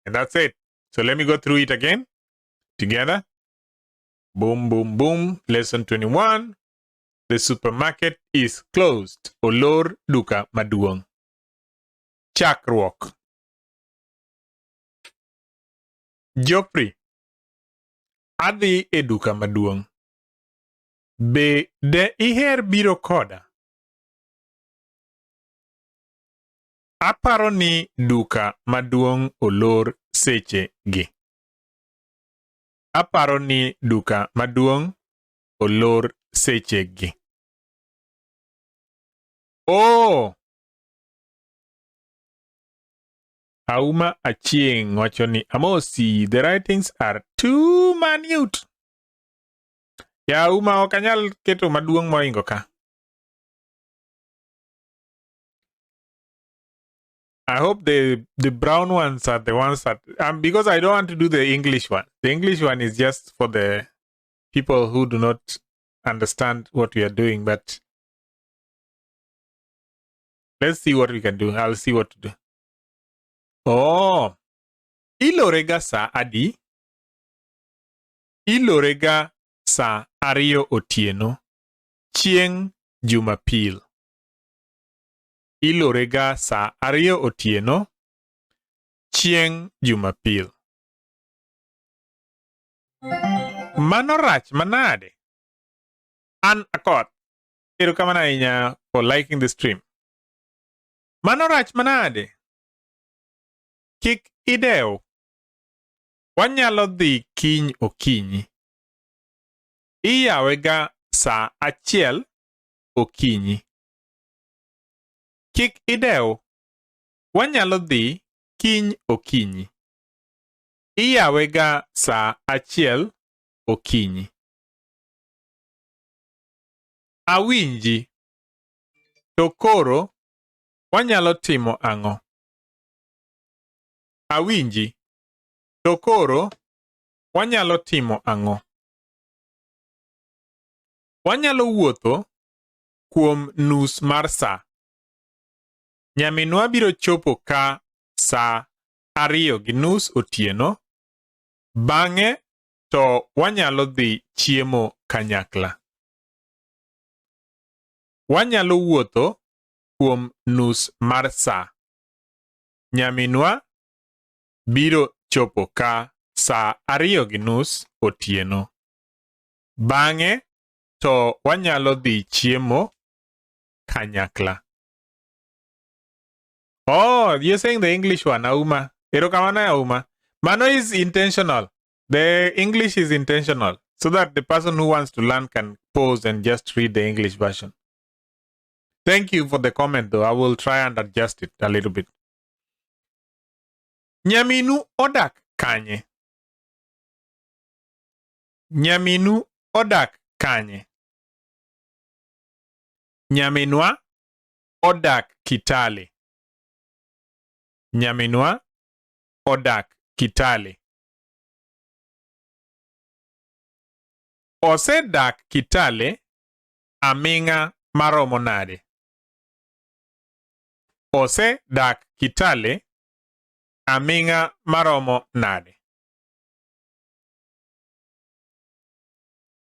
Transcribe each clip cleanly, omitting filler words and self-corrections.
And that's it. So let me go through it again. Together. Boom, boom, boom. Lesson 21. The supermarket is closed. Olor, duka, maduong. Chakruok. Jopri. Adhi e duka maduong. Be de iher biro koda? Aparo ni duka maduong olor seche gi. Aparo ni duka maduong olor seche gi. Oh! Auma Achieng wacho ni amosi, the writings are too minute. Ya Auma ok anyal keto maduong' moingo ka. I hope the brown ones are the ones that because I don't want to do the English one. The English one is just for the people who do not understand what we are doing, but let's see what we can do. I'll see what to do. Oh, ilorega sa adi? Ilorega sa ariyo otieno, chieng' Jumapil. Ilorega sa ariyo otieno, chieng' Jumapil. Mano rach manade? An akot. Erokamano ahinya for liking the stream. Mano rach manade? Kik idew. Wanyalo dhi kiny okinyi. Iyawega sa 1 okinyi. Kik idew. Wanyalo dhi kiny okinyi. Iyawega sa 1 okinyi. Awinji. To koro wanyalo timo ang'o? Awinji. To koro wanyalo timo ang'o? Wanyalo wuotho kuom nus mar sa. Nyaminwa biro chopo ka sa 2:30 otieno. Bang'e to wanyalo dhi chiemo kanyakla. Wanyalo wuotho kuom nus mar sa. Nyaminwa biro chopo ka sa 2:30 otieno. Bang'e to wanyalo dhi chiemo kanyakla. Oh, you're saying the English one, Auma. Erokamano Auma. Mano is intentional. The English is intentional, so that the person who wants to learn can pause and just read the English version. Thank you for the comment, though. I will try and adjust it a little bit. Nyaminu odak kanye? Nyaminu odak kanye? Nyaminwa odak Kitale. Nyaminwa odak Kitale. Osedak Kitale aming'a maromo nade? Osedak Kitale aming'a maromo nade?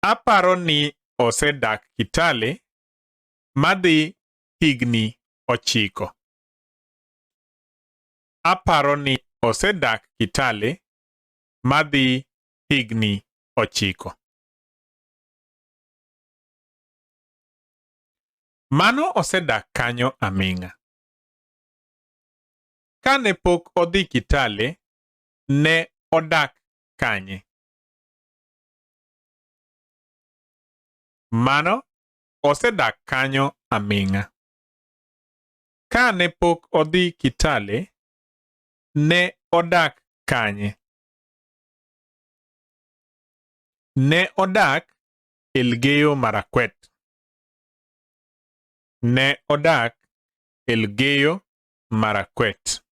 Aparo ni osedak Kitale madhi higni 9. Aparo ni osedak Kitale madhi higni 9. Mano osedak kanyo aming'a. Kane pok odhi Kitale, ne odak kanye? Mano osedak kanyo aming'a. Kane pok odhi Kitale, ne odak kanye? Ne odak Elgeyo Marakwet. Ne odak Elgeyo Marakwet.